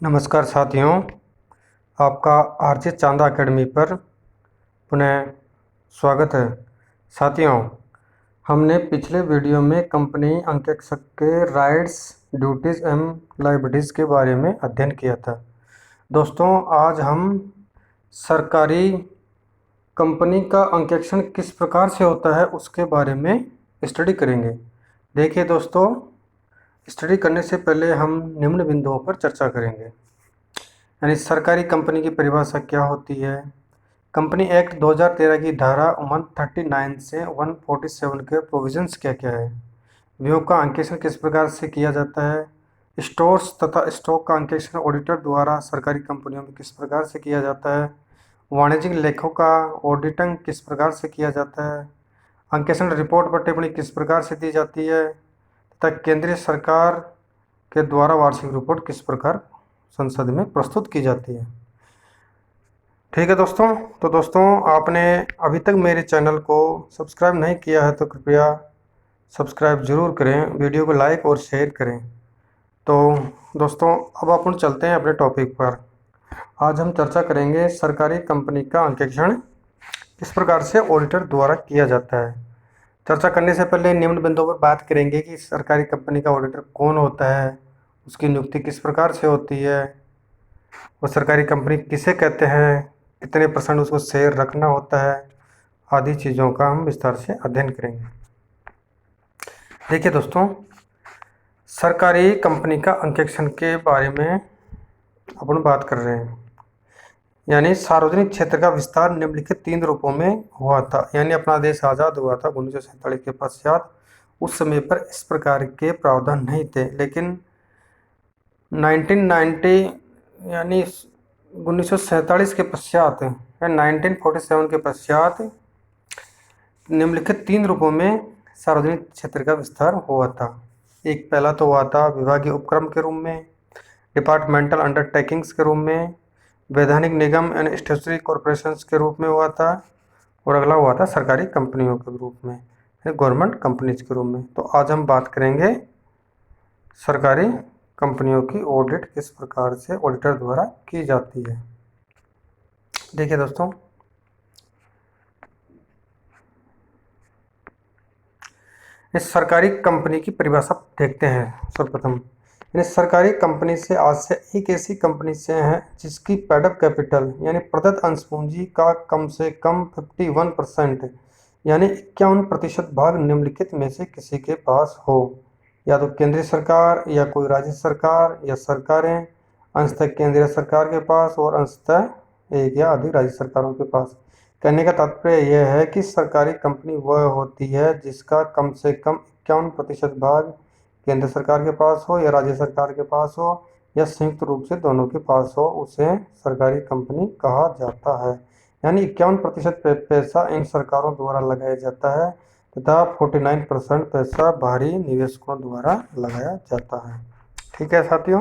नमस्कार साथियों, आपका आरजे चांदा एकेडमी पर पुनः स्वागत है। साथियों, हमने पिछले वीडियो में कंपनी अंकेक्षक के राइट्स, ड्यूटीज़ एवं लायबिलिटीज़ के बारे में अध्ययन किया था। दोस्तों, आज हम सरकारी कंपनी का अंकेक्षण किस प्रकार से होता है उसके बारे में स्टडी करेंगे। देखिए दोस्तों, स्टडी करने से पहले हम निम्न बिंदुओं पर चर्चा करेंगे। यानी सरकारी कंपनी की परिभाषा क्या होती है। कंपनी एक्ट 2013 की धारा 139 से 147 के प्रोविजंस क्या क्या है। व्ययों का अंकेक्षण किस प्रकार से किया जाता है। स्टोर्स तथा स्टॉक का अंकेक्षण ऑडिटर द्वारा सरकारी कंपनियों में किस प्रकार से किया जाता है। वाणिज्यिक लेखों का ऑडिटिंग किस प्रकार से किया जाता है। अंकेक्षण रिपोर्ट पर टिप्पणी किस प्रकार से दी जाती है तथा केंद्रीय सरकार के द्वारा वार्षिक रिपोर्ट किस प्रकार संसद में प्रस्तुत की जाती है। ठीक है दोस्तों, तो दोस्तों आपने अभी तक मेरे चैनल को सब्सक्राइब नहीं किया है तो कृपया सब्सक्राइब जरूर करें, वीडियो को लाइक और शेयर करें। तो दोस्तों अब अपन चलते हैं अपने टॉपिक पर। आज हम चर्चा करेंगे सरकारी कंपनी का अंकेक्षण किस प्रकार से ऑडिटर द्वारा किया जाता है। चर्चा करने से पहले निम्न बिंदुओं पर बात करेंगे कि सरकारी कंपनी का ऑडिटर कौन होता है, उसकी नियुक्ति किस प्रकार से होती है, वो सरकारी कंपनी किसे कहते हैं, कितने % उसको शेयर रखना होता है, आदि चीज़ों का हम विस्तार से अध्ययन करेंगे। देखिए दोस्तों, सरकारी कंपनी का अंकेक्षण के बारे में अपन बात कर रहे हैं। यानी सार्वजनिक क्षेत्र का विस्तार निम्नलिखित 3 रूपों में हुआ था। यानी अपना देश आज़ाद हुआ था 1947 के पश्चात। उस समय पर इस प्रकार के प्रावधान नहीं थे, लेकिन 1990 यानी 1947 के पश्चात या 1947 के पश्चात निम्नलिखित 3 रूपों में सार्वजनिक क्षेत्र का विस्तार हुआ था। एक पहला तो हुआ था विभागीय उपक्रम के रूप में, डिपार्टमेंटल अंडरटेकिंग्स के रूप में, वैधानिक निगम एंड स्टैट्यूटरी कॉरपोरेशंस के रूप में हुआ था, और अगला हुआ था सरकारी कंपनियों के रूप में, गवर्नमेंट कंपनीज के रूप में। तो आज हम बात करेंगे सरकारी कंपनियों की ऑडिट किस प्रकार से ऑडिटर द्वारा की जाती है। देखिए दोस्तों, इस सरकारी कंपनी की परिभाषा देखते हैं सर्वप्रथम। सरकारी कंपनी से आज से एक ऐसी कंपनी से है जिसकी पेडअप कैपिटल यानी प्रदत्त अंश पूंजी का कम से कम 51% यानी 51% भाग निम्नलिखित में से किसी के पास हो, या तो केंद्रीय सरकार या कोई राज्य सरकार या सरकारें, अंशतः केंद्रीय सरकार के पास और अंशतः एक या अधिक राज्य सरकारों के पास। कहने का तात्पर्य यह है कि सरकारी कंपनी वह होती है जिसका कम से कम 51% भाग केंद्र सरकार के पास हो या राज्य सरकार के पास हो या संयुक्त रूप से दोनों के पास हो, उसे सरकारी कंपनी कहा जाता है। यानी 51% पैसा इन सरकारों द्वारा लगाया जाता है तथा 49% पैसा बाहरी निवेशकों द्वारा लगाया जाता है। ठीक है साथियों,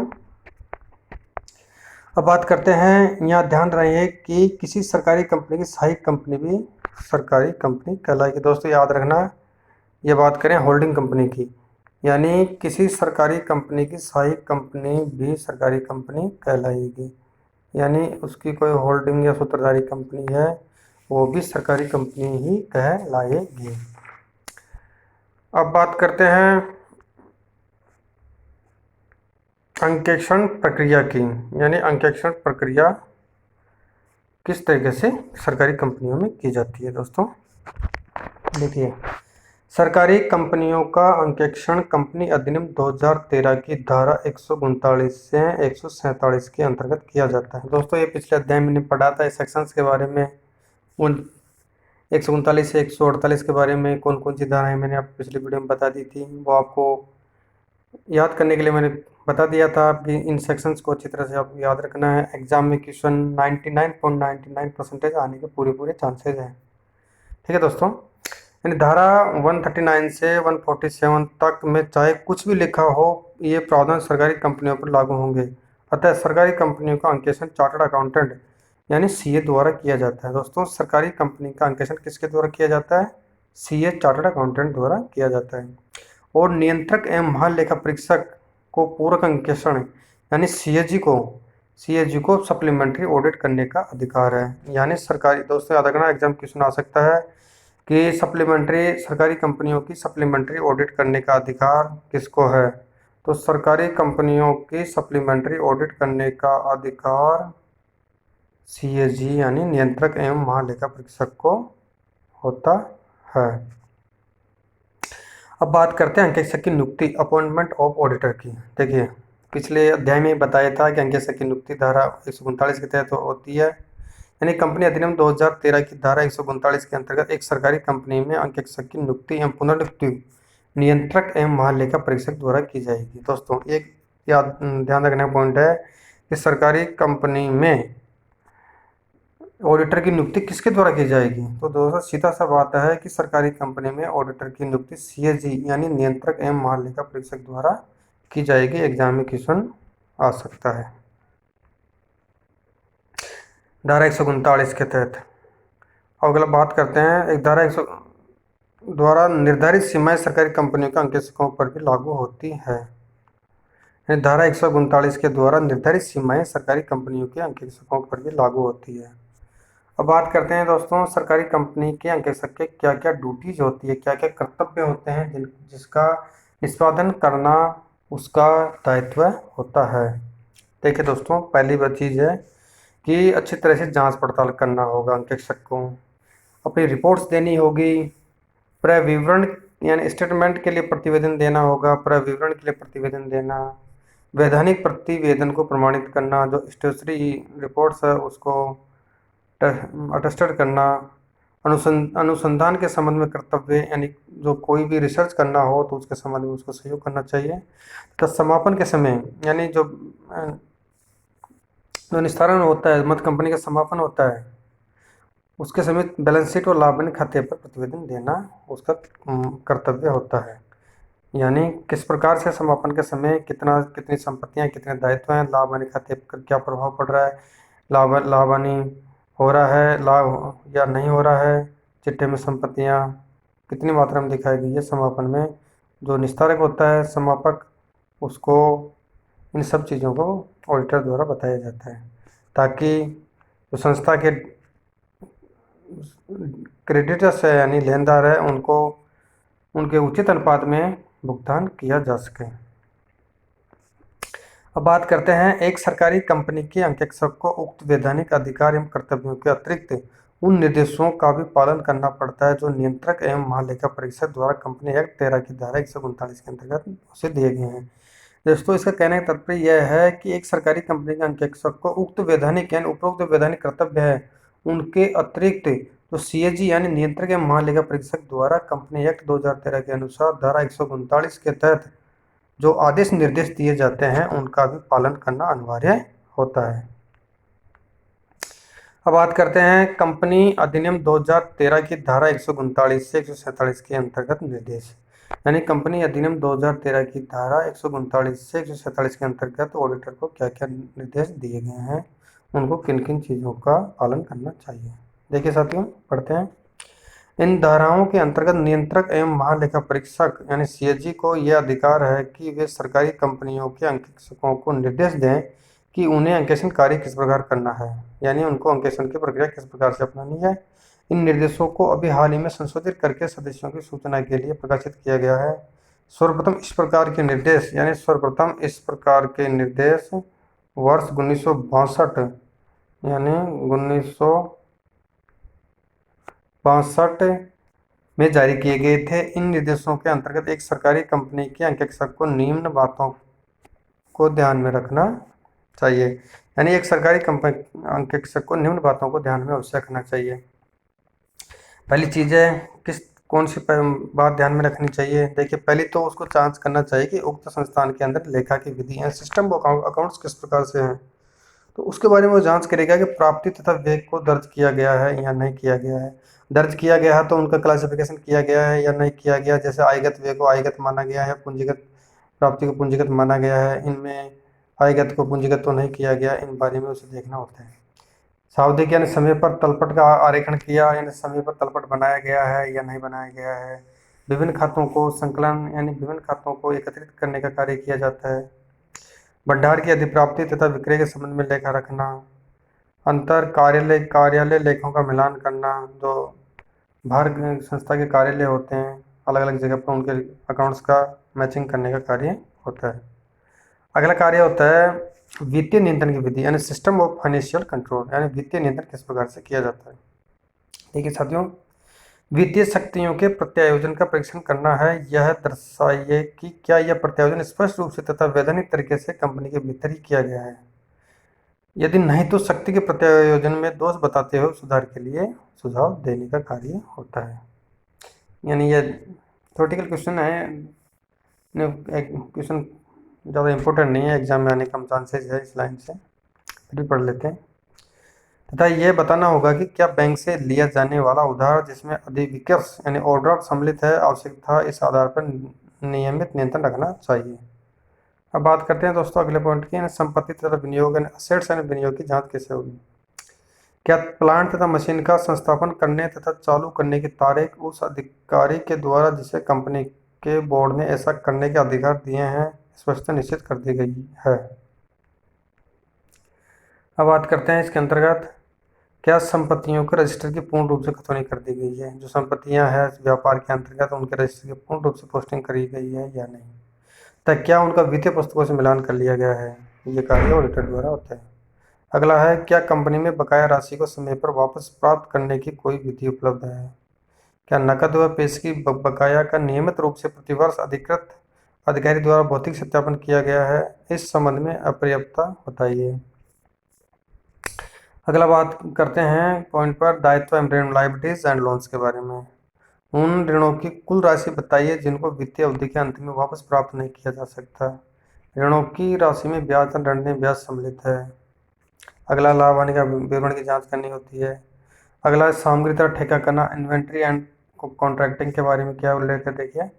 अब बात करते हैं। यहाँ ध्यान रहे कि किसी सरकारी कंपनी की सहायक कंपनी भी सरकारी कंपनी कहलाएगी। दोस्तों याद रखना, ये बात करें होल्डिंग कंपनी की, यानी किसी सरकारी कंपनी की सहायक कंपनी भी सरकारी कंपनी कहलाएगी। यानी उसकी कोई होल्डिंग या सूत्रधारी कंपनी है वो भी सरकारी कंपनी ही कहलाएगी। अब बात करते हैं अंकेक्षण प्रक्रिया की, यानी अंकेक्षण प्रक्रिया किस तरीके से सरकारी कंपनियों में की जाती है। दोस्तों देखिए, सरकारी कंपनियों का अंकेक्षण कंपनी अधिनियम 2013 की धारा 139 से 147 के अंतर्गत किया जाता है। दोस्तों ये पिछले अध्याय में मैंने पढ़ा था इस सेक्शंस के बारे में, उन 139 से 148 के बारे में कौन कौन सी धाराएं मैंने आपको पिछली वीडियो में बता दी थी। वो आपको याद करने के लिए मैंने बता दिया था कि इन सेक्शंस को अच्छी तरह से आपको याद रखना है। एग्जाम में क्वेश्चन 99.99% आने के पूरे चांसेज हैं। ठीक है दोस्तों, यानी धारा 139 से 147 तक में चाहे कुछ भी लिखा हो, ये प्रावधान सरकारी कंपनियों पर लागू होंगे। अतः सरकारी कंपनियों का अंकेक्षण चार्टर्ड अकाउंटेंट यानी सीए द्वारा किया जाता है। दोस्तों सरकारी कंपनी का अंकेक्षण किसके द्वारा किया जाता है? सीए चार्टर्ड अकाउंटेंट द्वारा किया जाता है। और नियंत्रक एवं महालेखा परीक्षक को पूरक अंकेक्षण यानी सीएजी को सीएजी को सप्लीमेंट्री ऑडिट करने का अधिकार है। यानी सरकारी, दोस्तों याद रखना, एग्जाम क्वेश्चन आ सकता है कि सरकारी कंपनियों की सप्लीमेंट्री ऑडिट करने का अधिकार किसको है। तो सरकारी कंपनियों की सप्लीमेंट्री ऑडिट करने का अधिकार सीएजी यानी नियंत्रक एवं महालेखा परीक्षक को होता है। अब बात करते हैं अंकेक्षक की नियुक्ति, अपॉइंटमेंट ऑफ ऑडिटर की। देखिए, पिछले अध्याय में बताया था कि अंकेक्षक की नियुक्ति धारा 139 के तहत होती है। यानी कंपनी अधिनियम 2013 की धारा 139 के अंतर्गत एक सरकारी कंपनी में अंकेक्षक की नियुक्ति एवं पुनर्नियुक्ति नियंत्रक एवं महालेखा परीक्षक द्वारा की जाएगी। दोस्तों, एक ध्यान रखने का पॉइंट है कि सरकारी कंपनी में ऑडिटर की नियुक्ति किसके द्वारा की जाएगी। तो दोस्तों सीधा सा बात है कि सरकारी कंपनी में ऑडिटर की नियुक्ति सीएजी यानी नियंत्रक एवं महालेखा परीक्षक द्वारा की जाएगी। एग्जाम में क्वेश्चन आ सकता है धारा 139 के तहत। अगला बात करते हैं, एक धारा 100 द्वारा निर्धारित सीमाएं सरकारी कंपनियों के अंकेक्षकों पर भी लागू होती है। धारा 139 के द्वारा निर्धारित सीमाएं सरकारी कंपनियों के अंकेक्षकों पर भी लागू होती है। अब बात करते हैं दोस्तों, सरकारी कंपनी के अंकेक्षक के क्या क्या ड्यूटीज होती है, क्या क्या कर्तव्य होते हैं जिसका निष्पादन करना उसका दायित्व होता है। देखिए दोस्तों, पहली बात चीज़ है कि अच्छी तरह से जांच पड़ताल करना होगा अंकेक्षक को, अपनी रिपोर्ट्स देनी होगी, प्रविवरण यानी स्टेटमेंट के लिए प्रतिवेदन देना होगा, प्रविवरण के लिए प्रतिवेदन देना, वैधानिक प्रतिवेदन को प्रमाणित करना, जो स्टेटरी रिपोर्ट्स है उसको अटेस्टेड करना, अनुसंधान के संबंध में कर्तव्य यानी जो कोई भी रिसर्च करना हो तो उसके संबंध में उसको सहयोग करना चाहिए। तो समापन के समय यानी जो निस्तारण होता है, मत कंपनी का समापन होता है, उसके समय बैलेंस शीट और लाभ हानि खाते पर प्रतिवेदन देना उसका कर्तव्य होता है। यानी किस प्रकार से समापन के समय कितनी संपत्तियां, कितने दायित्व हैं, लाभ हानि खाते पर क्या प्रभाव पड़ रहा है, लाभ हानि हो रहा है, लाभ या नहीं हो रहा है, चिट्ठे में संपत्तियां कितनी मात्रा में दिखाई गई है। समापन में जो निस्तारक होता है, समापक, उसको इन सब चीज़ों को ऑडिटर द्वारा बताया जाता है ताकि जो संस्था के क्रेडिटर्स है यानी लेनदार है उनको उनके उचित अनुपात में भुगतान किया जा सके। अब बात करते हैं, एक सरकारी कंपनी के अंकेक्षक को उक्त वैधानिक अधिकार एवं कर्तव्यों के अतिरिक्त उन निर्देशों का भी पालन करना पड़ता है जो नियंत्रक एवं महालेखा परीक्षक द्वारा कंपनी एक्ट 13 की धारा 139 के अंतर्गत उसे दिए गए हैं। दोस्तों, इसका कहने का तात्पर्य यह है कि एक सरकारी कंपनी के अंकेक्षक को उक्त वैधानिक यानी उपरोक्त वैधानिक कर्तव्य है उनके अतिरिक्त तो सीएजी यानी नियंत्रक एवं महालेखा परीक्षक द्वारा कंपनी एक्ट 2013 के अनुसार धारा 139 के तहत जो आदेश निर्देश दिए जाते हैं उनका भी पालन करना अनिवार्य होता है। अब बात करते हैं कंपनी अधिनियम 2013 की धारा 139 से 147 के अंतर्गत निर्देश, यानी कंपनी अधिनियम 2013 की धारा 139 से 147 के अंतर्गत ऑडिटर को क्या क्या निर्देश दिए गए हैं, उनको किन किन चीज़ों का पालन करना चाहिए। देखिए साथियों, पढ़ते हैं। इन धाराओं के अंतर्गत नियंत्रक एवं महालेखा परीक्षक यानी सीएजी को यह अधिकार है कि वे सरकारी कंपनियों के अंकेक्षकों को निर्देश दें कि उन्हें अंकेक्षण कार्य किस प्रकार करना है, यानी उनको अंकेक्षण की प्रक्रिया किस प्रकार से अपनानी है। इन निर्देशों को अभी हाल ही में संशोधित करके सदस्यों की सूचना के लिए प्रकाशित किया गया है। सर्वप्रथम इस प्रकार के निर्देश वर्ष 1962 यानी 1962 में जारी किए गए थे। इन निर्देशों के अंतर्गत एक सरकारी कंपनी के अंकेक्षक को निम्न बातों को ध्यान में रखना चाहिए, यानी एक सरकारी कंपनी अंकेक्षक को निम्न बातों को ध्यान में अवश्य रखना चाहिए। पहली चीज़ है कौन सी बात ध्यान में रखनी चाहिए। देखिए, पहली तो उसको जांच करना चाहिए कि उक्त संस्थान के अंदर लेखा की विधि या सिस्टम अकाउंट्स किस प्रकार से हैं, तो उसके बारे में वो जांच करेगा कि प्राप्ति तथा व्यय को दर्ज किया गया है या नहीं किया गया है। दर्ज किया गया है तो उनका क्लासिफिकेशन किया गया है या नहीं किया गया, जैसे आयगत व्यय को आयगत माना गया है, पूंजीगत प्राप्ति को पूंजीगत माना गया है, इनमें आयगत को पूंजीगत तो नहीं किया गया, इन बारे में उसे देखना होता है। सावधिक यानी समय पर तलपट का आरेखण किया, यानी समय पर तलपट बनाया गया है या नहीं बनाया गया है। विभिन्न खातों को संकलन यानी विभिन्न खातों को एकत्रित करने का कार्य किया जाता है। भंडार की अधिप्राप्ति तथा विक्रय के संबंध में लेखा रखना, अंतर कार्यालय लेखों का मिलान करना, जो बाहर संस्था के कार्यालय होते हैं अलग अलग जगह पर उनके अकाउंट्स का मैचिंग करने का कार्य होता है। अगला कार्य होता है वित्तीय नियंत्रण की विधि, यानी सिस्टम ऑफ फाइनेंशियल कंट्रोल, यानी वित्तीय नियंत्रण किस प्रकार से किया जाता है। ठीक है साथियों, वित्तीय शक्तियों के प्रत्यायोजन का परीक्षण करना है। यह दर्शाइए कि क्या यह प्रत्यायोजन स्पष्ट रूप से तथा वैधानिक तरीके से कंपनी के भीतर ही किया गया है। यदि नहीं तो शक्ति के प्रत्यायोजन में दोष बताते हुए सुधार के लिए सुझाव देने का कार्य होता है। यानी यह थ्योरेटिकल क्वेश्चन है, क्वेश्चन ज़्यादा इम्पोर्टेंट नहीं है, एग्जाम में आने का चांसेस है इस लाइन से, फिर भी पढ़ लेते हैं। तथा यह बताना होगा कि क्या बैंक से लिया जाने वाला उधार जिसमें अधिविक्रय यानी ओवरड्राफ्ट सम्मिलित है आवश्यक था, इस आधार पर नियमित नियंत्रण रखना चाहिए। अब बात करते हैं दोस्तों अगले पॉइंट की, संपत्ति तथा विनियोग यानी असेट्स यानी विनियोग की जांच कैसे होगी। क्या प्लांट तथा मशीन का संस्थापन करने तथा चालू करने की तारीख उस अधिकारी के द्वारा जिसे कंपनी के बोर्ड ने ऐसा करने के अधिकार दिए हैं स्पष्टता निश्चित कर दी गई है। अब बात करते हैं इसके अंतर्गत क्या संपत्तियों के रजिस्टर की पूर्ण रूप से खतौनी कर दी गई है। जो संपत्तियां हैं व्यापार के अंतर्गत उनके रजिस्टर की पूर्ण रूप से पोस्टिंग करी गई है या नहीं, तथा क्या उनका वित्तीय पुस्तकों से मिलान कर लिया गया है। ये कार्य ऑडिटर द्वारा होता है। अगला है क्या कंपनी में बकाया राशि को समय पर वापस प्राप्त करने की कोई विधि उपलब्ध है। क्या नकद व पेशगी बकाया का नियमित रूप से प्रतिवर्ष अधिकृत अधिकारी द्वारा भौतिक सत्यापन किया गया है। इस संबंध में अपर्याप्तता बताइए। अगला बात करते हैं पॉइंट पर दायित्व एवं लायबिलिटीज एंड लोन्स के बारे में। उन ऋणों की कुल राशि बताइए जिनको वित्तीय अवधि के अंत में वापस प्राप्त नहीं किया जा सकता। ऋणों की राशि में ब्याज तथा ऋण ब्याज सम्मिलित है। अगला लाभ हानि का विवरण की जांच करनी होती है। अगला सामग्री तथा ठेका करना, इन्वेंट्री एंड कॉन्ट्रैक्टिंग के बारे में क्या उल्लेख है देखिए।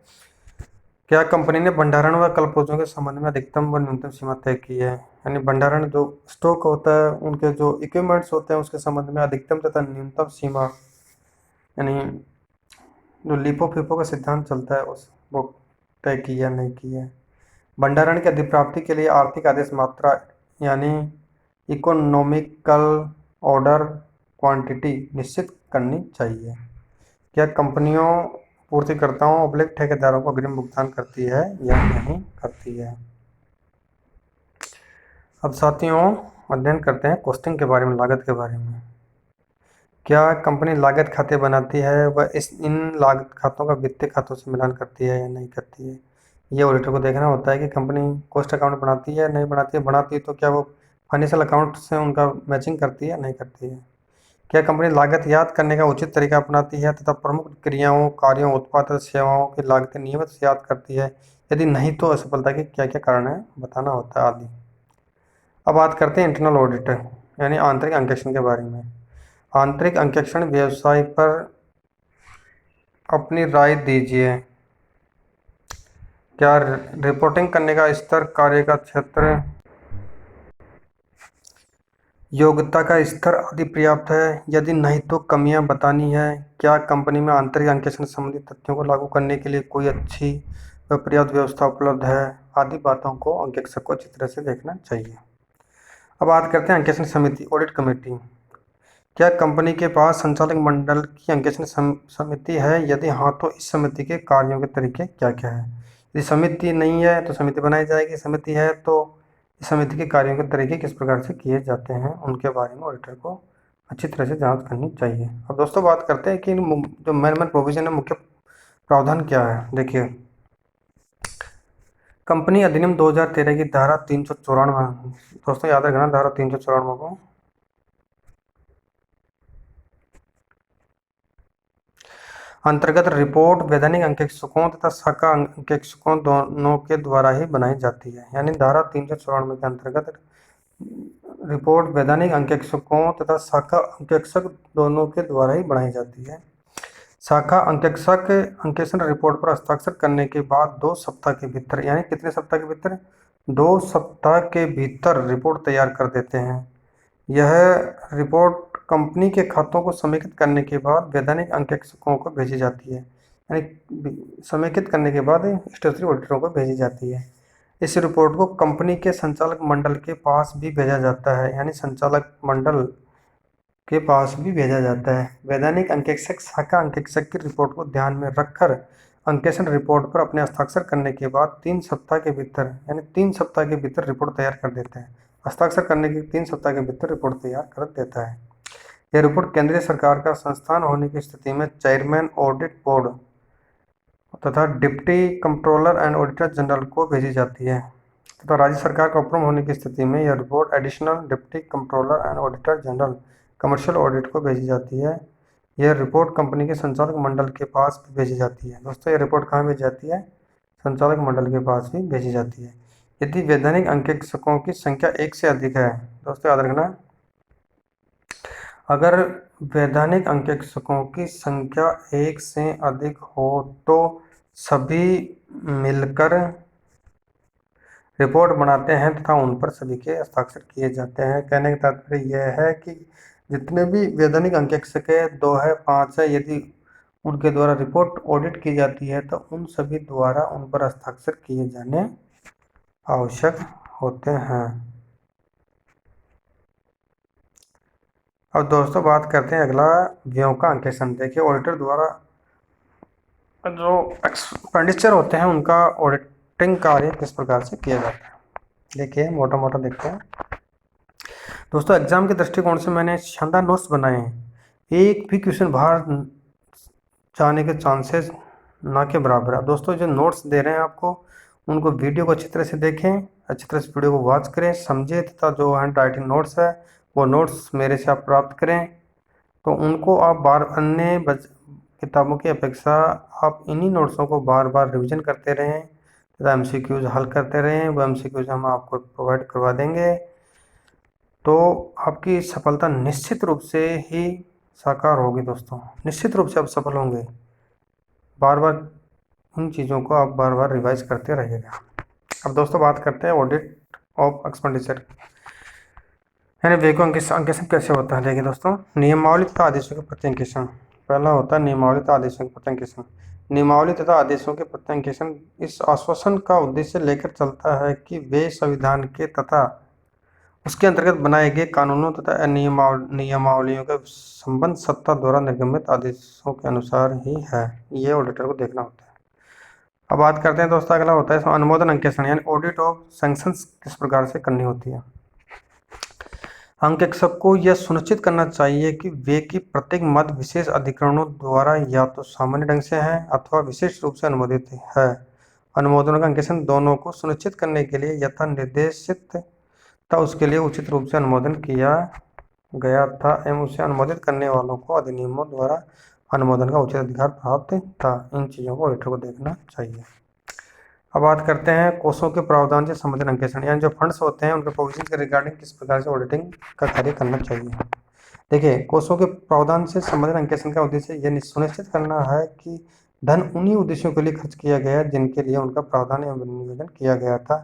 क्या कंपनी ने भंडारण व कलपुर्जों के संबंध में अधिकतम व न्यूनतम सीमा तय की है। यानी भंडारण जो स्टॉक होता है उनके जो इक्विपमेंट्स होते हैं उसके संबंध में अधिकतम तथा न्यूनतम सीमा, यानी जो लिपो फिपो का सिद्धांत चलता है उस वो तय की या नहीं की है। भंडारण की अधिप्राप्ति के लिए आर्थिक आदेश मात्रा यानी इकोनॉमिकल ऑर्डर क्वांटिटी निश्चित करनी चाहिए। क्या कंपनियों पूर्तिकर्ताओं ऑब्लिक ठेकेदारों को अग्रिम भुगतान करती है या नहीं करती है। अब साथियों अध्ययन करते हैं कॉस्टिंग के बारे में, लागत के बारे में। क्या कंपनी लागत खाते बनाती है व इन लागत खातों का वित्तीय खातों से मिलान करती है या नहीं करती है। ये ऑडिटर को देखना होता है कि कंपनी कॉस्ट अकाउंट बनाती है या नहीं बनाती है, बनाती है तो क्या वो फाइनेंशियल अकाउंट से उनका मैचिंग करती है या नहीं करती है। क्या कंपनी लागत याद करने का उचित तरीका अपनाती है तथा प्रमुख क्रियाओं कार्यों उत्पाद तथा सेवाओं की लागतें नियमित से याद करती है। यदि नहीं तो असफलता के क्या क्या कारण है बताना होता है आदि। अब बात करते हैं इंटरनल ऑडिट यानी आंतरिक अंकेक्षण के बारे में। आंतरिक अंकेक्षण व्यवसाय पर अपनी राय दीजिए। क्या रिपोर्टिंग करने का स्तर, कार्य का क्षेत्र, योग्यता का स्तर आदि पर्याप्त है। यदि नहीं तो कमियां बतानी है। क्या कंपनी में आंतरिक अंकेक्षण संबंधी तथ्यों को लागू करने के लिए कोई अच्छी व पर्याप्त व्यवस्था उपलब्ध है आदि बातों को अंकेक्षक को अच्छी तरह से देखना चाहिए। अब बात करते हैं अंकेक्षण समिति ऑडिट कमेटी। क्या कंपनी के पास संचालक मंडल की अंकेक्षण समिति है। यदि हाँ तो इस समिति के कार्यों के तरीके क्या क्या है। यदि समिति नहीं है तो समिति बनाई जाएगी, समिति है तो इस समिति के कार्यों के तरीके किस प्रकार से किए जाते हैं उनके बारे में ऑडिटर को अच्छी तरह से जांच करनी चाहिए। अब दोस्तों बात करते हैं कि जो मैनेजमेंट प्रोविजन है मुख्य प्रावधान क्या है। देखिए कंपनी अधिनियम 2013 की धारा 394, दोस्तों याद रखना धारा 394 को अंतर्गत रिपोर्ट वैधानिक अंकेक्षकों तथा शाखा अंकेक्षकों दोनों के द्वारा ही बनाई जाती है। यानी धारा 394 के अंतर्गत रिपोर्ट वैधानिक अंकेक्षकों तथा शाखा अंकेक्षक दोनों के द्वारा ही बनाई जाती है। शाखा अंकेक्षक अंकेक्षण रिपोर्ट पर हस्ताक्षर करने के बाद 2 सप्ताह के भीतर, यानी कितने सप्ताह के भीतर, 2 सप्ताह के भीतर रिपोर्ट तैयार कर देते हैं। यह रिपोर्ट कंपनी के खातों को समेकित करने के बाद वैधानिक अंकेक्षकों को भेजी जाती है। यानी समेकित करने के बाद स्टेचुटरी ऑडिटरों को भेजी जाती है। इस रिपोर्ट को कंपनी के संचालक मंडल के पास भी भेजा जाता है, यानी संचालक मंडल के पास भी भेजा जाता है। वैधानिक अंकेक्षक शाखा अंकेक्षक की रिपोर्ट को ध्यान में रखकर अंकेक्षण रिपोर्ट पर अपने हस्ताक्षर करने के बाद 3 सप्ताह के भीतर, यानी 3 सप्ताह के भीतर रिपोर्ट तैयार कर देते हैं। हस्ताक्षर करने के 3 सप्ताह के भीतर रिपोर्ट तैयार कर देता है। यह रिपोर्ट केंद्रीय सरकार का संस्थान होने की स्थिति में चेयरमैन ऑडिट बोर्ड तथा deputy controller and auditor general को भेजी जाती है तथा राज्य सरकार का उपक्रम होने की स्थिति में यह report additional deputy controller and auditor general commercial audit को भेजी जाती है। यह रिपोर्ट कंपनी के संचालक मंडल के पास भी भेजी जाती है। दोस्तों, यह रिपोर्ट कहाँ भेजी जाती है? संचालक मंडल के पास भी भेजी जाती है। यदि वैधानिक अंकेक्षकों की संख्या 1 से अधिक है, दोस्तों याद रखना, अगर वैधानिक अंकेक्षकों की संख्या 1 से अधिक हो तो सभी मिलकर रिपोर्ट बनाते हैं तथा उन पर सभी के हस्ताक्षर किए जाते हैं। कहने का तात्पर्य यह है कि जितने भी वैधानिक अंकेक्षक है, 2 है, 5 है, यदि उनके द्वारा रिपोर्ट ऑडिट की जाती है तो उन सभी द्वारा उन पर हस्ताक्षर किए जाने आवश्यक होते हैं। अब दोस्तों बात करते हैं अगला, व्ययों का अंकेक्षण। देखिए, ऑडिटर द्वारा जो एक्सपेंडिचर होते हैं उनका ऑडिटिंग कार्य किस प्रकार से किया जाता है। देखिए, मोटा मोटा देखते हैं दोस्तों। एग्जाम के दृष्टिकोण से मैंने शानदार नोट्स बनाए हैं। एक भी क्वेश्चन बाहर जाने के चांसेस ना के बराबर है। दोस्तों, जो नोट्स दे रहे हैं आपको, उनको वीडियो को अच्छी तरह से देखें, अच्छी तरह से वीडियो को वॉच करें, समझें तथा जो हैंड राइटिंग नोट्स है वो नोट्स मेरे से आप प्राप्त करें। तो उनको आप बार अन्य किताबों की अपेक्षा आप इन्हीं नोट्सों को बार बार रिवीजन करते रहें तथा एमसीक्यूज हल करते रहें। वो एमसीक्यूज हम आपको प्रोवाइड करवा देंगे, तो आपकी सफलता निश्चित रूप से ही साकार होगी। दोस्तों, निश्चित रूप से आप सफल होंगे। बार बार इन चीज़ों को आप बार बार रिवाइज करते रहिएगा। अब दोस्तों बात करते हैं ऑडिट ऑफ एक्सपेंडिचर, यानी व्यय का अंकेक्षण कैसे होता है। देखिए दोस्तों, नियमावली तथा आदेशों के प्रत्यंकेक्षण। पहला होता है नियमावली तथा आदेशों के प्रत्यंकेक्षण। नियमावली तथा आदेशों के प्रत्यंकेक्षण इस आश्वासन का उद्देश्य लेकर चलता है कि वे संविधान के तथा उसके अंतर्गत बनाए गए कानूनों तथा नियमावलियों का संबंध सत्ता द्वारा निर्गमित आदेशों के अनुसार ही है। ये ऑडिटर को देखना होता है। अब बात करते हैं दोस्तों, अगला होता है इसमें अनुमोदन अंकेक्षण, यानी ऑडिट ऑफ सैंक्शंस किस प्रकार से करनी होती है। अंकेक्षक को यह सुनिश्चित करना चाहिए कि वे की प्रत्येक मद विशेष अधिकरणों द्वारा या तो सामान्य ढंग से है अथवा विशेष रूप से अनुमोदित है। अनुमोदन का अंकेक्षण दोनों को सुनिश्चित करने के लिए यथा निर्देशित था, उसके लिए उचित रूप से अनुमोदन किया गया था एवं उसे अनुमोदित करने वालों को अधिनियमों द्वारा अनुमोदन का उचित अधिकार प्राप्त था। इन चीज़ों को ऑडिटर को देखना चाहिए। अब बात करते हैं कोषों के प्रावधान से संबंधित अंकेक्षण, यानी जो फंड्स होते हैं उनके प्रोविजन के रिगार्डिंग किस प्रकार से ऑडिटिंग का कार्य करना चाहिए। देखिए, कोषों के प्रावधान से संबंधित अंकेक्षण का उद्देश्य यह सुनिश्चित करना है कि धन उन्हीं उद्देश्यों के लिए खर्च किया गया जिनके लिए उनका प्रावधान एवं नियोजन किया गया था,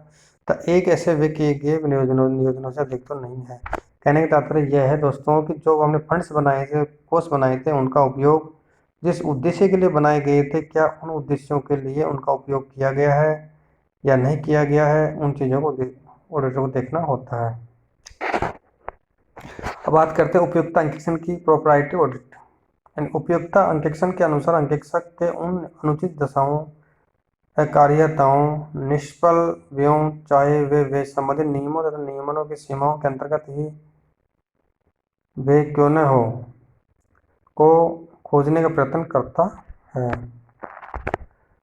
तो एक ऐसे वे किए गए नियोजनों से अधिक तो नहीं है। कहने का तात्पर्य यह है दोस्तों कि जो हमने फंड्स बनाए थे, कोष बनाए थे, उनका उपयोग जिस उद्देश्य के लिए बनाए गए थे, क्या उन उद्देश्यों के लिए उनका उपयोग किया गया है या नहीं किया गया है, उन चीज़ों को ऑडिटर को देखना होता है। अब बात करते हैं उपयुक्तता अंकेक्षण की, प्रोप्राइटरी ऑडिट। उपयुक्तता अंकेक्षण के अनुसार अंकेक्षक के उन अनुचित दशाओं, अकार्यताओं, निष्फल व्ययों, चाहे वे संबंधित नियमों तथा नियमनों की सीमाओं के अंतर्गत ही वे क्यों न हो, को खोजने का प्रयत्न करता है।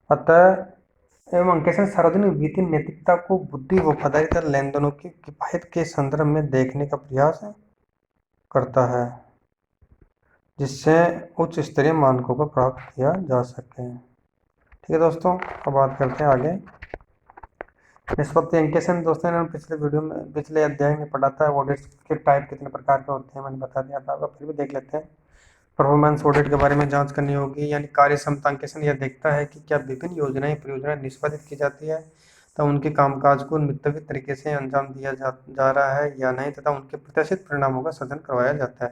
अतः एवं अंकेक्षण सार्वजनिक वित्तीय नैतिकता को बुद्धि, वफादारी तथा लेन देनों की किफायत के संदर्भ में देखने का प्रयास करता है, जिससे उच्च स्तरीय मानकों को प्राप्त किया जा सके। ठीक है दोस्तों, अब बात करते हैं आगे निष्पत्ति अंकेक्षण। दोस्तों, ने पिछले अध्याय में पढ़ा था ऑडिट के टाइप कितने प्रकार के होते हैं, मैंने बता दिया था, फिर भी देख लेते हैं। परफॉर्मेंस ऑडिट के बारे में जांच करनी होगी, यानी कार्य क्षमता अंकेक्षण यह देखता है कि क्या विभिन्न योजनाएं परियोजनाएं निष्पादित की जाती है तो उनके कामकाज को मितव्ययित तरीके से अंजाम दिया जा रहा है या नहीं तथा उनके प्रत्याशित परिणामों का सृजन करवाया जाता है।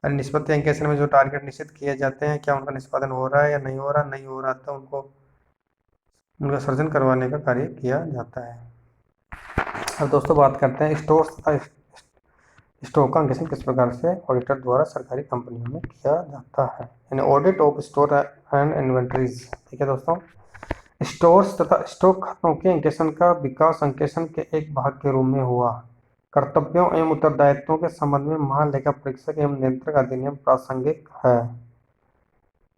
यानी निष्पत्ति अंकेक्षण में जो टारगेट निश्चित किए जाते हैं, क्या उनका निष्पादन हो रहा है या नहीं हो रहा, तो उनका सृजन करवाने का कार्य किया जाता है। अब दोस्तों बात करते हैं स्टोर्स तथा स्टॉक का अंकेक्षण किस प्रकार से ऑडिटर द्वारा सरकारी कंपनियों में किया जाता है, यानी audit of store and inventories. ठीक है दोस्तों, स्टोर्स तथा स्टॉक खातों के अंकेक्षण का विकास अंकेक्षण के एक भाग के रूप में हुआ। कर्तव्यों एवं उत्तरदायित्वों के संबंध में महालेखा परीक्षक एवं नियंत्रक अधिनियम प्रासंगिक है।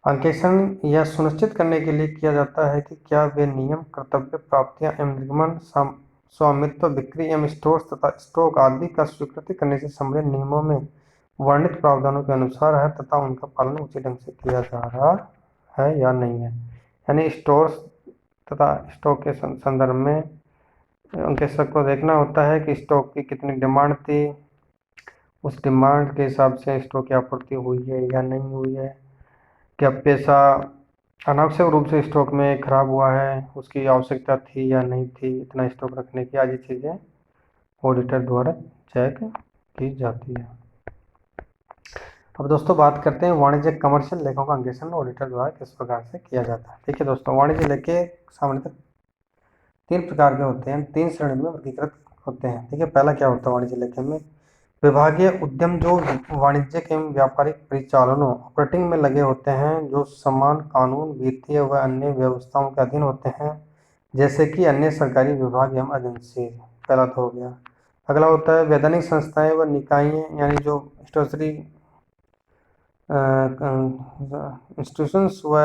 अंकेक्षण यह सुनिश्चित करने के लिए किया जाता है कि क्या वे नियम, कर्तव्य, प्राप्तियां एवं निर्गमन, स्वामित्व, बिक्री एवं स्टोर्स तथा स्टॉक आदि का स्वीकृति करने से संबंधित नियमों में वर्णित प्रावधानों के अनुसार है तथा उनका पालन उचित ढंग से किया जा रहा है या नहीं है। यानी स्टोर्स तथा स्टॉक के संदर्भ में अंकेक्षक को देखना होता है कि स्टॉक की कितनी डिमांड थी, उस डिमांड के हिसाब से स्टॉक की आपूर्ति हुई है या नहीं हुई है, क्या पैसा अनावश्यक रूप से स्टॉक में खराब हुआ है, उसकी आवश्यकता थी या नहीं थी इतना स्टॉक रखने की, आदि चीज़ें ऑडिटर द्वारा चेक की जाती है। अब दोस्तों बात करते हैं वाणिज्यिक कमर्शियल लेखों का अंकेक्षण ऑडिटर द्वारा किस प्रकार से किया जाता है। ठीक है दोस्तों, वाणिज्य लेखे सामान्यतः 3 प्रकार के होते हैं, 3 श्रेणी में वर्गीकृत होते हैं। ठीक है, पहला क्या होता है वाणिज्य लेखे में, विभागीय उद्यम जो वाणिज्यिक एवं व्यापारिक परिचालनों ऑपरेटिंग में लगे होते हैं, जो समान कानून, वित्तीय व अन्य व्यवस्थाओं के अधीन होते हैं, जैसे कि अन्य सरकारी विभाग एवं एजेंसी। पहला तो हो गया। अगला होता है वैधानिक संस्थाएं व निकायें, यानी जो स्टेशनरी इंस्टीट्यूशंस व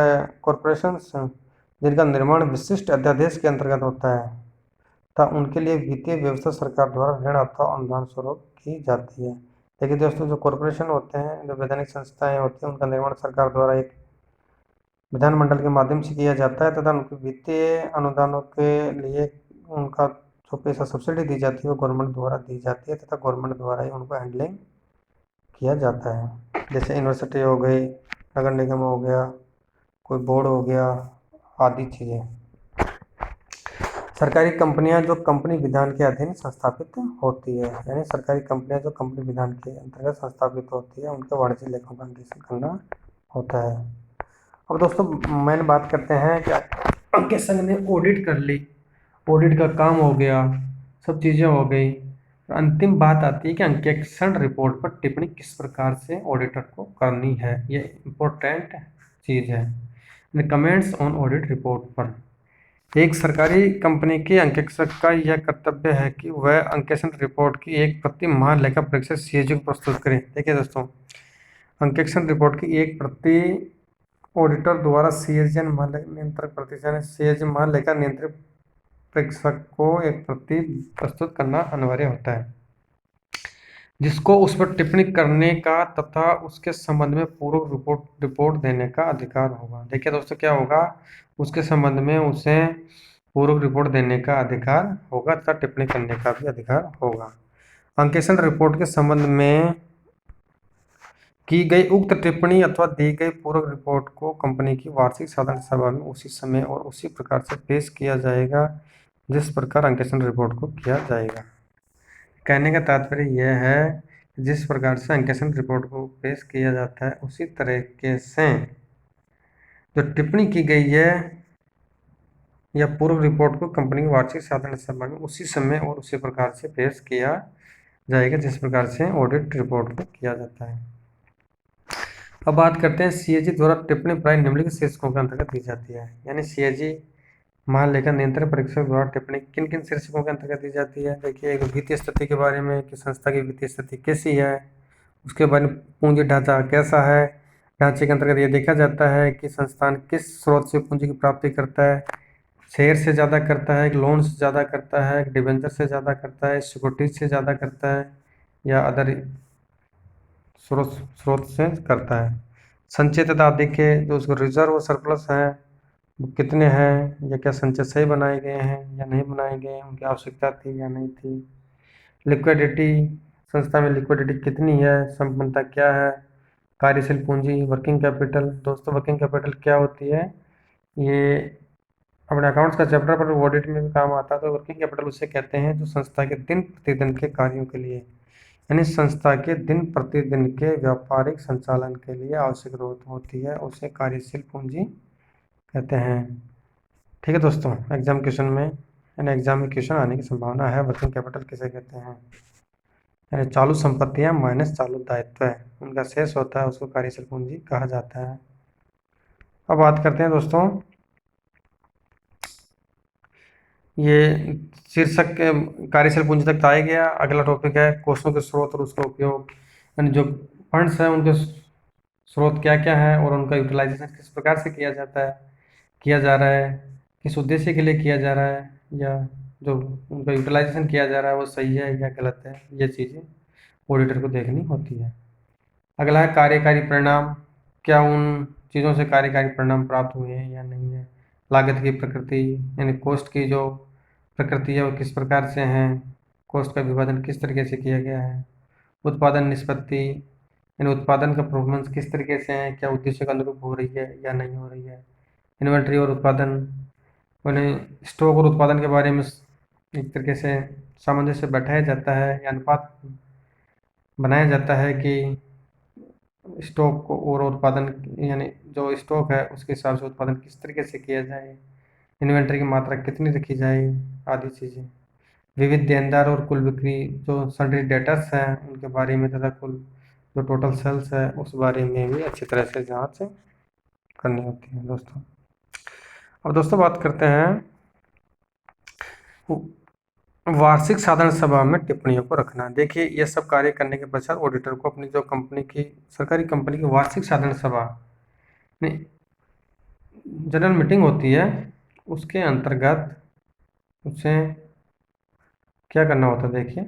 कॉरपोरेशंस जिनका निर्माण विशिष्ट अध्यादेश के अंतर्गत होता है तथा उनके लिए वित्तीय व्यवस्था सरकार द्वारा ऋण अथवा अनुदान स्वरूप की जाती है। देखिए दोस्तों, जो कॉरपोरेशन होते हैं, जो वैधानिक संस्थाएं होती हैं, उनका निर्माण सरकार द्वारा एक विधानमंडल के माध्यम से किया जाता है तथा उनके वित्तीय अनुदानों के लिए उनका जो पैसा सब्सिडी दी जाती है वो गवर्नमेंट द्वारा दी जाती है तथा गवर्नमेंट द्वारा ही उनको हैंडलिंग किया जाता है। जैसे यूनिवर्सिटी हो गई, नगर निगम हो गया, कोई बोर्ड हो गया, आदि चीज़ें। सरकारी कंपनियां जो कंपनी विधान के अधीन संस्थापित होती है, यानी सरकारी कंपनियां जो कंपनी विधान के अंतर्गत संस्थापित होती है, उनके वाणिज्य लेखों का अंकेक्षण करना होता है। अब दोस्तों मेन बात करते हैं कि अंकेक्षण ने ऑडिट कर ली, ऑडिट का काम हो गया, सब चीज़ें हो गई, अंतिम बात आती है कि अंकेक्षण रिपोर्ट पर टिप्पणी किस प्रकार से ऑडिटर को करनी है। ये इम्पोर्टेंट चीज़ है। कमेंट्स ऑन ऑडिट रिपोर्ट पर एक सरकारी कंपनी के अंकेक्षक का यह कर्तव्य है कि वह अंकेक्षण रिपोर्ट की एक प्रति महालेखा परीक्षक सीएजी को प्रस्तुत करें। देखिए दोस्तों, अंकेक्षण रिपोर्ट की एक प्रति ऑडिटर द्वारा सीएजी नियंत्रक प्रतिशत सीएजी महालेखा नियंत्रक परीक्षक को एक प्रति प्रस्तुत करना अनिवार्य होता है, जिसको उस पर टिप्पणी करने का तथा उसके संबंध में पूर्व रिपोर्ट देने का अधिकार होगा। देखिए दोस्तों, क्या होगा, उसके संबंध में उसे पूर्व रिपोर्ट देने का अधिकार होगा तथा टिप्पणी करने का भी अधिकार होगा। अंकेक्षण रिपोर्ट के संबंध में की गई उक्त टिप्पणी अथवा दी गई पूर्व रिपोर्ट को कंपनी की वार्षिक साधारण सभा में उसी समय और उसी प्रकार से पेश किया जाएगा जिस प्रकार अंकेक्षण रिपोर्ट को किया जाएगा। कहने का तात्पर्य यह है कि जिस प्रकार से अंकेक्षण रिपोर्ट को पेश किया जाता है उसी तरीके से जो टिप्पणी की गई है या पूर्व रिपोर्ट को कंपनी की वार्षिक साधारण सभा में उसी समय और उसी प्रकार से पेश किया जाएगा जिस प्रकार से ऑडिट रिपोर्ट को किया जाता है। अब बात करते हैं सीएजी द्वारा टिप्पणी प्राय निम्नलिखित शीर्षकों के अंतर्गत दी जाती है, यानी सीएजी महालेखा नियंत्रक परीक्षक द्वारा टिप्पणी किन किन शीर्षकों के अंतर्गत दी जाती है। देखिए, एक वित्तीय स्थिति के बारे में कि संस्था की वित्तीय स्थिति कैसी है, उसके बारे में पूंजी ढांचा कैसा है, ढांचे के अंतर्गत ये देखा जाता है कि संस्थान किस स्रोत से पूंजी की प्राप्ति करता है, शेयर से ज़्यादा करता है, लोन से ज़्यादा करता है, डिबेंचर से ज़्यादा करता है, सिक्योरिटीज से ज़्यादा करता है या अदर स्रोत से करता है। संचय तथा आदि के जो उसको रिजर्व और सरप्लस हैं वो कितने हैं, या क्या संचय सही बनाए गए हैं या नहीं बनाए गए हैं, उनकी आवश्यकता थी या नहीं थी। लिक्विडिटी, संस्था में लिक्विडिटी कितनी है, संपन्नता क्या है, कार्यशील पूंजी, वर्किंग कैपिटल। दोस्तों वर्किंग कैपिटल क्या होती है, ये अपने अकाउंट्स का चैप्टर पर ऑडिट में भी काम आता है। तो वर्किंग कैपिटल उसे कहते हैं जो संस्था के दिन प्रतिदिन के कार्यों के लिए, यानी संस्था के दिन प्रतिदिन के व्यापारिक संचालन के लिए आवश्यक होती है, उसे कार्यशील पूंजी कहते हैं। ठीक है दोस्तों, एग्जाम क्वेश्चन में यानी एग्जाम में क्वेश्चन आने की संभावना है। वर्किंग कैपिटल किसे कहते हैं? यानी चालू संपत्तियां माइनस चालू दायित्व है, उनका शेष होता है, उसको कार्यशील पूंजी कहा जाता है। अब बात करते हैं दोस्तों, ये शीर्षक कार्यशील पूंजी तक तो आ ही गया। अगला टॉपिक है कोषों के स्रोत और उसका उपयोग, यानी जो फंड्स हैं उनके स्रोत क्या क्या है और उनका यूटिलाइजेशन किस प्रकार से किया जाता है, किया जा रहा है, किस उद्देश्य के लिए किया जा रहा है, या जो उनका यूटिलाइजेशन किया जा रहा है वो सही है या गलत है, ये चीज़ें ऑडिटर को देखनी होती है। अगला है कार्यकारी परिणाम, क्या उन चीज़ों से कार्यकारी परिणाम प्राप्त हुए हैं या नहीं है। लागत की प्रकृति, यानी कॉस्ट की जो प्रकृति है वो किस प्रकार से है, कॉस्ट का विभाजन किस तरीके से किया गया है। उत्पादन निष्पत्ति, यानी उत्पादन का परफॉर्मेंस किस तरीके से है, क्या उद्देश्य के अनुरूप हो रही है या नहीं हो रही है। इन्वेंट्री और उत्पादन, यानी स्टॉक और उत्पादन के बारे में एक तरीके से सामंजस्य बैठाया जाता है या अनुपात बनाया जाता है कि स्टॉक को और उत्पादन, यानी जो स्टॉक है उसके हिसाब से उत्पादन किस तरीके से किया जाए, इन्वेंट्री की मात्रा कितनी रखी जाए, आदि चीज़ें। विविध देनदार और कुल बिक्री, जो सन्ड्री डेटर्स हैं उनके बारे में, तथा कुल जो टोटल सेल्स है उस बारे में भी अच्छी तरह से जांच करनी होती है दोस्तों। अब दोस्तों बात करते हैं वार्षिक साधारण सभा में टिप्पणियों को रखना। देखिए ये सब कार्य करने के पश्चात ऑडिटर को अपनी जो कंपनी की, सरकारी कंपनी की वार्षिक साधारण सभा नहीं, जनरल मीटिंग होती है, उसके अंतर्गत उसे क्या करना होता है। देखिए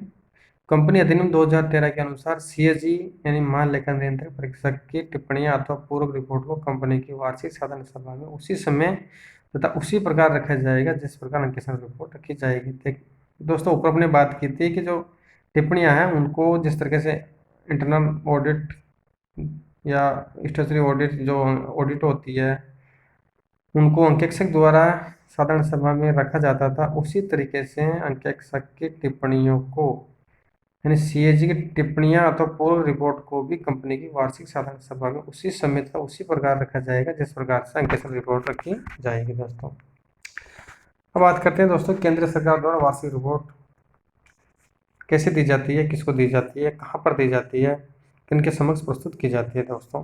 कंपनी अधिनियम 2013 के अनुसार सीएजी यानी महालेखा नियंत्रक परीक्षक की टिप्पणियां अथवा पूर्व रिपोर्ट को कंपनी की वार्षिक साधारण सभा में उसी समय तथा उसी प्रकार रखा जाएगा जिस प्रकार अंकेक्षण रिपोर्ट रखी जाएगी। दोस्तों ऊपर अपने बात की थी कि जो टिप्पणियां हैं उनको जिस तरीके से इंटरनल ऑडिट या स्टेचुटरी ऑडिट जो ऑडिट होती है उनको अंकेक्षक द्वारा साधारण सभा में रखा जाता था, उसी तरीके से अंकेक्षक की टिप्पणियों को, यानी सीएजी की टिप्पणियां अथवा पूर्व रिपोर्ट को भी कंपनी की वार्षिक साधारण सभा में उसी समय का उसी प्रकार रखा जाएगा जिस प्रकार से अंकेक्षण रिपोर्ट रखी जाएगी दोस्तों। अब बात करते हैं दोस्तों केंद्र सरकार द्वारा वार्षिक रिपोर्ट कैसे दी जाती है, किसको दी जाती है, कहाँ पर दी जाती है, किनके समक्ष प्रस्तुत की जाती है दोस्तों।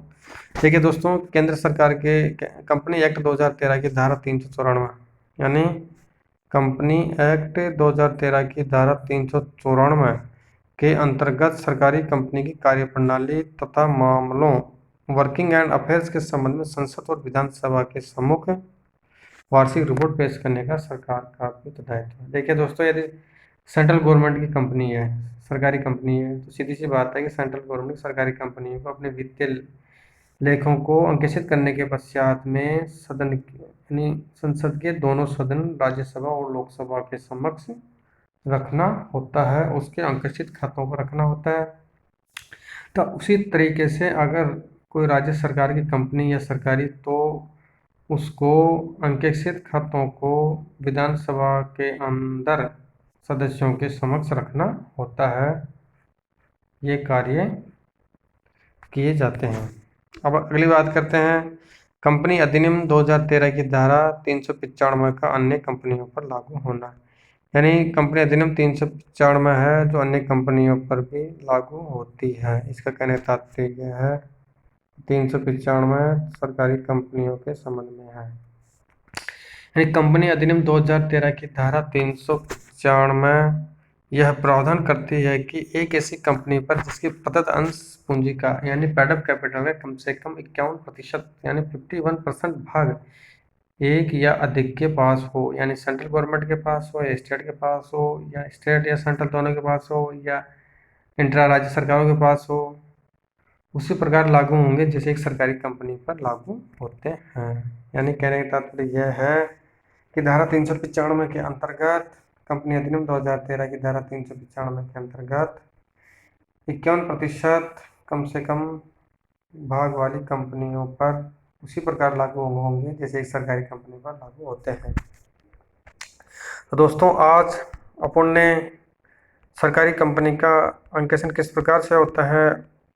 देखिए दोस्तों केंद्र सरकार के कंपनी एक्ट 2013 की धारा 394, यानी कंपनी एक्ट 2013 की धारा 394 के अंतर्गत सरकारी कंपनी की कार्यप्रणाली तथा मामलों वर्किंग एंड अफेयर्स के संबंध में संसद और विधानसभा के सम्मुख वार्षिक रिपोर्ट पेश करने का सरकार का भी दायित्व है। देखिए दोस्तों यदि सेंट्रल गवर्नमेंट की कंपनी है, सरकारी कंपनी है, तो सीधी सी बात है कि सेंट्रल गवर्नमेंट सरकारी कंपनियों को अपने वित्तीय लेखों को अंकेक्षित करने के पश्चात में सदन यानी संसद के दोनों सदन राज्यसभा और लोकसभा के समक्ष रखना होता है, उसके अंकेक्षित खातों को रखना होता है। तो उसी तरीके से अगर कोई राज्य सरकार की कंपनी या सरकारी, तो उसको अंकेक्षित खातों को विधानसभा के अंदर सदस्यों के समक्ष रखना होता है। ये कार्य किए जाते हैं। अब अगली बात करते हैं कंपनी अधिनियम 2013 की धारा 395 का अन्य कंपनियों पर लागू होना, यानी कंपनी अधिनियम 395 है जो अन्य कंपनियों पर भी लागू होती है। इसका कहने का तात्पर्य है 395 सरकारी कंपनियों के संबंध में है। यानी कंपनी अधिनियम 2013 की धारा 395 यह प्रावधान करती है कि एक ऐसी कंपनी पर जिसकी प्रदत्त अंश पूंजी का यानी पेड-अप कैपिटल का कम से कम 51% यानी 51% भाग एक या अधिक के पास हो, यानी सेंट्रल गवर्नमेंट के पास हो या स्टेट के पास हो, या स्टेट या सेंट्रल दोनों के पास हो, या इंट्रा राज्य सरकारों के पास हो, उसी प्रकार लागू होंगे जैसे एक सरकारी कंपनी पर लागू होते हैं। यानी कहने का तात्पर्य यह है कि धारा 395 के अंतर्गत कंपनी अधिनियम 2013 की धारा 395 के अंतर्गत 51% कम से कम भाग वाली कंपनियों पर उसी प्रकार लागू होंगे जैसे एक सरकारी कंपनी पर लागू होते हैं। तो दोस्तों आज अपन ने सरकारी कंपनी का अंकेक्षण किस प्रकार से होता है,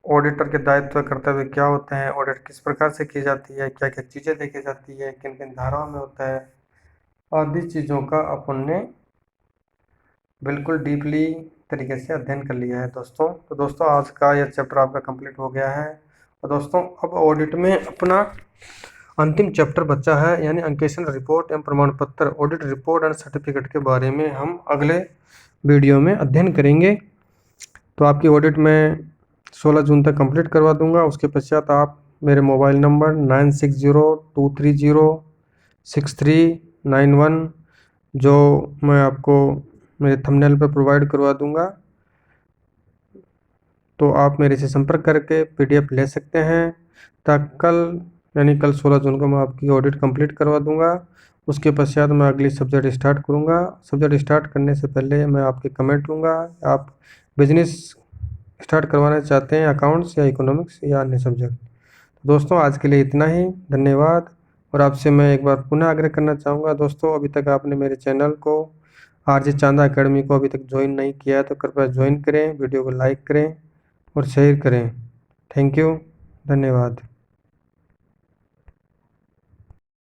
ऑडिटर के दायित्व कर्तव्य क्या होते हैं, ऑडिट किस प्रकार से की जाती है, क्या क्या चीज़ें देखी जाती है, किन किन धाराओं में होता है, आदि चीज़ों का अपन ने बिल्कुल डीपली तरीके से अध्ययन कर लिया है दोस्तों। तो दोस्तों आज का यह चैप्टर आपका कंप्लीट हो गया है। और दोस्तों अब ऑडिट में अपना अंतिम चैप्टर बचा है, यानी अंकेक्षण रिपोर्ट एवं प्रमाण पत्र, ऑडिट रिपोर्ट एंड सर्टिफिकेट के बारे में हम अगले वीडियो में अध्ययन करेंगे। तो आपकी ऑडिट में 16 जून तक कंप्लीट करवा दूंगा। उसके पश्चात आप मेरे मोबाइल नंबर 9602306391 जो मैं आपको मेरे थंबनेल पर प्रोवाइड करवा दूंगा, तो आप मेरे से संपर्क करके PDF ले सकते हैं। ताकि कल 16 जून को मैं आपकी ऑडिट कंप्लीट करवा दूंगा। उसके पश्चात मैं अगली सब्जेक्ट स्टार्ट करूंगा। सब्जेक्ट स्टार्ट करने से पहले मैं आपके कमेंट लूँगा। आप बिजनेस स्टार्ट करवाना चाहते हैं, अकाउंट्स या इकोनॉमिक्स या अन्य सब्जेक्ट। तो दोस्तों आज के लिए इतना ही, धन्यवाद। और आपसे मैं एक बार पुनः आग्रह करना चाहूँगा दोस्तों, अभी तक आपने मेरे चैनल को RJ चांदा एकेडमी को अभी तक ज्वाइन नहीं किया है तो कृपया ज्वाइन करें, वीडियो को लाइक करें और शेयर करें। थैंक यू, धन्यवाद।